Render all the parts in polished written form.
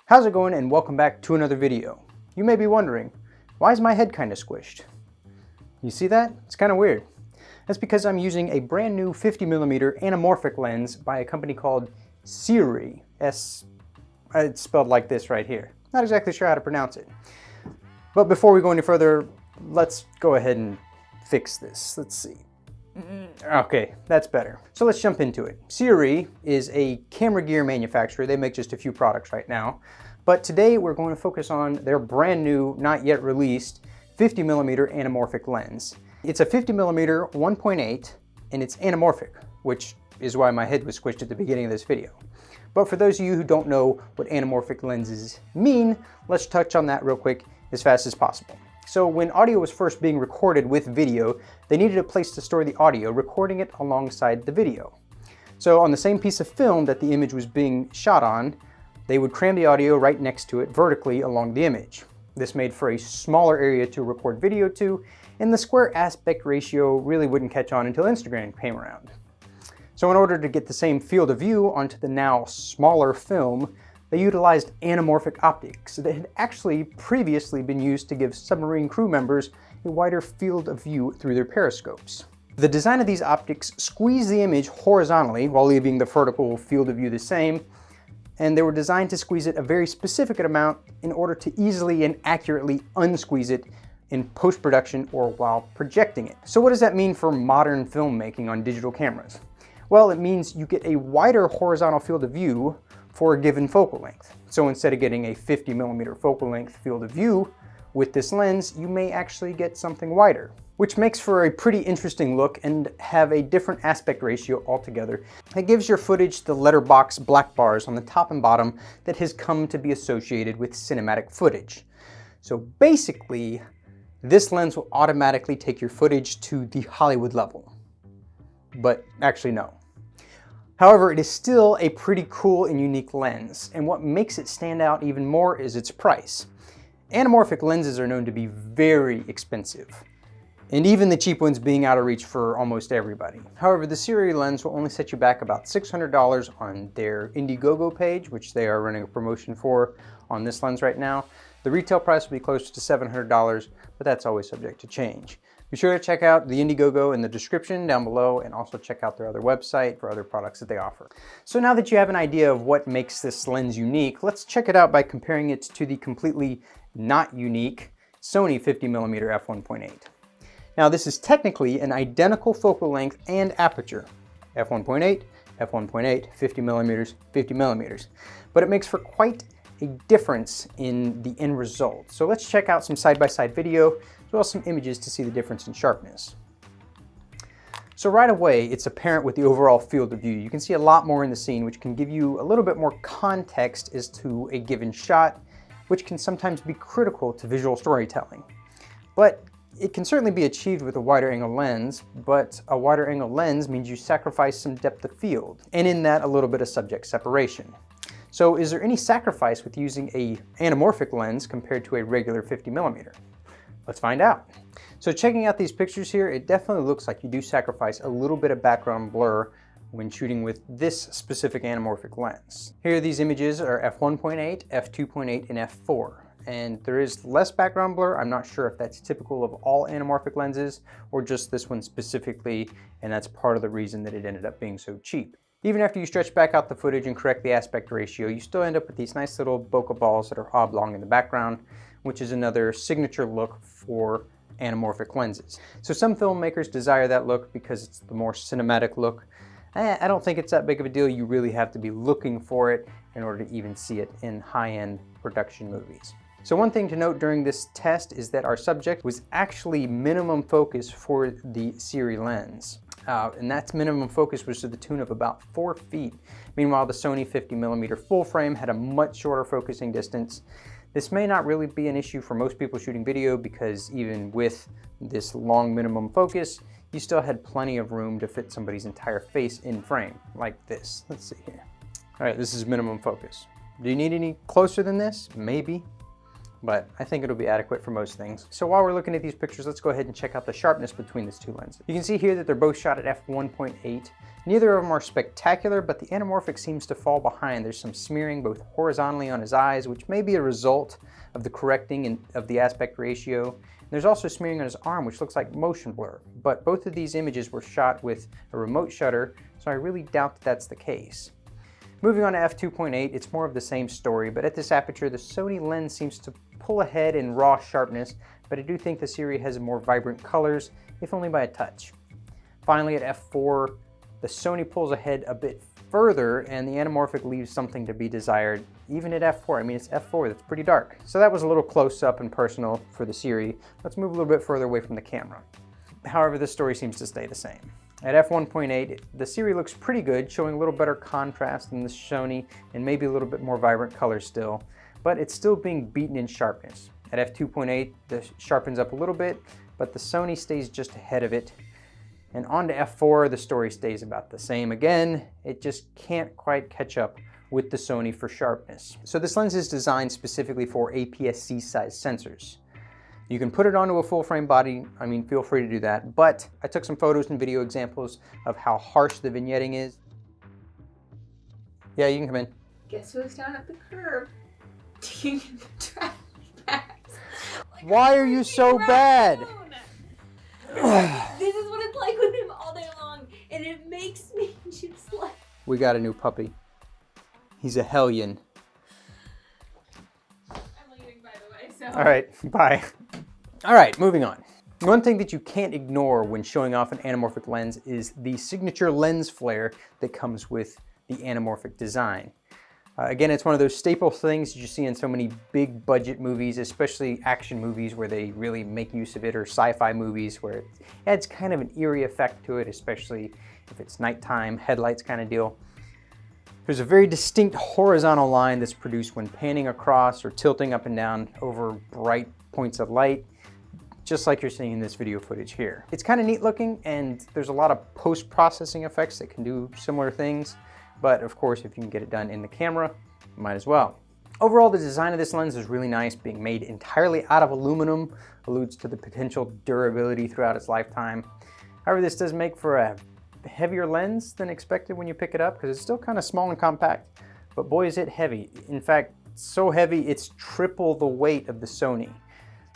How's it going, and welcome back to another video. You may be wondering, why is my head kind of squished? You see that? It's kind of weird. That's because I'm using a brand new 50mm anamorphic lens by a company called SIRUI. It's spelled like this right here. Not exactly sure how to pronounce it. But before we go any further, let's go ahead and fix this. Let's see. Okay, that's better. So let's jump into it. SIRUI is a camera gear manufacturer. They make just a few products right now. But today we're going to focus on their brand new, not yet released, 50mm anamorphic lens. It's a 50mm 1.8 and it's anamorphic, which is why my head was squished at the beginning of this video. But for those of you who don't know what anamorphic lenses mean, let's touch on that real quick as fast as possible. So when audio was first being recorded with video, they needed a place to store the audio, recording it alongside the video. So on the same piece of film that the image was being shot on, they would cram the audio right next to it vertically along the image. This made for a smaller area to record video to, and the square aspect ratio really wouldn't catch on until Instagram came around. So in order to get the same field of view onto the now smaller film, they utilized anamorphic optics that had actually previously been used to give submarine crew members a wider field of view through their periscopes. The design of these optics squeezed the image horizontally while leaving the vertical field of view the same, and they were designed to squeeze it a very specific amount in order to easily and accurately unsqueeze it in post-production or while projecting it. So what does that mean for modern filmmaking on digital cameras? Well, it means you get a wider horizontal field of view for a given focal length. So instead of getting a 50mm focal length field of view with this lens, you may actually get something wider, which makes for a pretty interesting look and have a different aspect ratio altogether. It gives your footage the letterbox black bars on the top and bottom that has come to be associated with cinematic footage. So basically, this lens will automatically take your footage to the Hollywood level. But actually no. However, it is still a pretty cool and unique lens, and what makes it stand out even more is its price. Anamorphic lenses are known to be very expensive, and even the cheap ones being out of reach for almost everybody. However, the SIRUI lens will only set you back about $600 on their Indiegogo page, which they are running a promotion for on this lens right now. The retail price will be closer to $700, but that's always subject to change. Be sure to check out the Indiegogo in the description down below, and also check out their other website for other products that they offer. So now that you have an idea of what makes this lens unique, let's check it out by comparing it to the completely not unique Sony 50mm f1.8. Now this is technically an identical focal length and aperture, f1.8, f1.8, 50mm, 50mm, but it makes for quite a difference in the end result. So let's check out some side-by-side video, as well as some images to see the difference in sharpness. So right away, it's apparent with the overall field of view. You can see a lot more in the scene, which can give you a little bit more context as to a given shot, which can sometimes be critical to visual storytelling. But it can certainly be achieved with a wider angle lens, but a wider angle lens means you sacrifice some depth of field, and in that a little bit of subject separation. So is there any sacrifice with using a anamorphic lens compared to a regular 50mm? Let's find out. So checking out these pictures here, it definitely looks like you do sacrifice a little bit of background blur when shooting with this specific anamorphic lens. Here these images are f1.8, f2.8, and f4. And there is less background blur. I'm not sure if that's typical of all anamorphic lenses or just this one specifically, and that's part of the reason that it ended up being so cheap. Even after you stretch back out the footage and correct the aspect ratio, you still end up with these nice little bokeh balls that are oblong in the background, which is another signature look for anamorphic lenses. So some filmmakers desire that look because it's the more cinematic look. I don't think it's that big of a deal. You really have to be looking for it in order to even see it in high-end production movies. So one thing to note during this test is that our subject was actually minimum focus for the SIRUI lens. And that minimum focus was to the tune of about 4 feet. Meanwhile, the Sony 50mm full frame had a much shorter focusing distance. This may not really be an issue for most people shooting video because even with this long minimum focus, you still had plenty of room to fit somebody's entire face in frame, like this. Let's see here. All right, this is minimum focus. Do you need any closer than this? Maybe. but I think it'll be adequate for most things. So while we're looking at these pictures, let's go ahead and check out the sharpness between these two lenses. You can see here that they're both shot at f1.8. Neither of them are spectacular, but the Anamorphic seems to fall behind. There's some smearing both horizontally on his eyes, which may be a result of the correcting of the aspect ratio. There's also smearing on his arm, which looks like motion blur, but both of these images were shot with a remote shutter, so I really doubt that that's the case. Moving on to f2.8, it's more of the same story, but at this aperture, the Sony lens seems to pull ahead in raw sharpness, but I do think the SIRUI has more vibrant colors, if only by a touch. Finally, at f4, the Sony pulls ahead a bit further, and the Anamorphic leaves something to be desired, even at f4. I mean, it's f4, that's pretty dark. So that was a little close up and personal for the SIRUI. Let's move a little bit further away from the camera. However, this story seems to stay the same. At f1.8, the SIRUI looks pretty good, showing a little better contrast than the Sony and maybe a little bit more vibrant colors still, but it's still being beaten in sharpness. At f2.8, this sharpens up a little bit, but the Sony stays just ahead of it. And on to f4, the story stays about the same again. It just can't quite catch up with the Sony for sharpness. So this lens is designed specifically for APS-C size sensors. You can put it onto a full frame body, I mean, feel free to do that, but I took some photos and video examples of how harsh the vignetting is. Yeah, you can come in. Guess who's down at the curb taking the trash bags? Like, why are you so bad? This is what it's like with him all day long, and it makes me just like... We got a new puppy. He's a hellion. I'm leaving, by the way, so... All right, bye. All right, moving on. One thing that you can't ignore when showing off an anamorphic lens is the signature lens flare that comes with the anamorphic design. Again, it's one of those staple things you see in so many big budget movies, especially action movies where they really make use of it, or sci-fi movies where it adds kind of an eerie effect to it, especially if it's nighttime, headlights kind of deal. There's a very distinct horizontal line that's produced when panning across or tilting up and down over bright points of light, just like you're seeing in this video footage here. It's kind of neat looking, and there's a lot of post-processing effects that can do similar things, but of course, if you can get it done in the camera, you might as well. Overall, the design of this lens is really nice. Being made entirely out of aluminum alludes to the potential durability throughout its lifetime. However, this does make for a heavier lens than expected when you pick it up, because it's still kind of small and compact, but boy is it heavy. In fact, so heavy it's triple the weight of the Sony.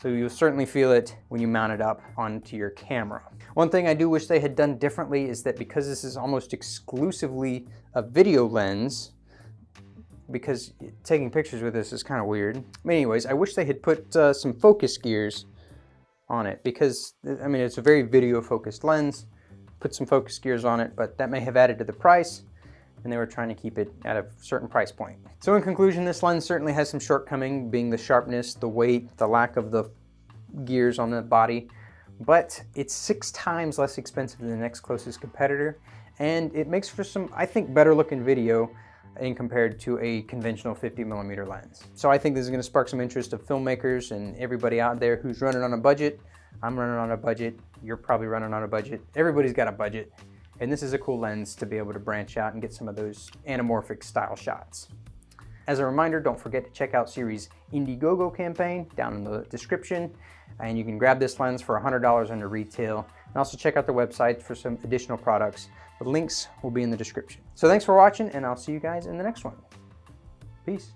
So you'll certainly feel it when you mount it up onto your camera. One thing I do wish they had done differently is that because this is almost exclusively a video lens, because taking pictures with this is kind of weird. Anyways, I wish they had put some focus gears on it, because I mean, it's a very video focused lens. Put some focus gears on it, but that may have added to the price, and they were trying to keep it at a certain price point. So in conclusion, this lens certainly has some shortcoming, being the sharpness, the weight, the lack of the gears on the body, but it's 6 times less expensive than the next closest competitor, and it makes for some, I think, better looking video in compared to a conventional 50mm lens. So I think this is going to spark some interest of filmmakers and everybody out there who's running on a budget. I'm running on a budget, you're probably running on a budget, everybody's got a budget, and this is a cool lens to be able to branch out and get some of those anamorphic style shots. As a reminder, don't forget to check out SIRUI's Indiegogo campaign down in the description, and you can grab this lens for $100 under retail, and also check out their website for some additional products. The links will be in the description. So thanks for watching, and I'll see you guys in the next one. Peace.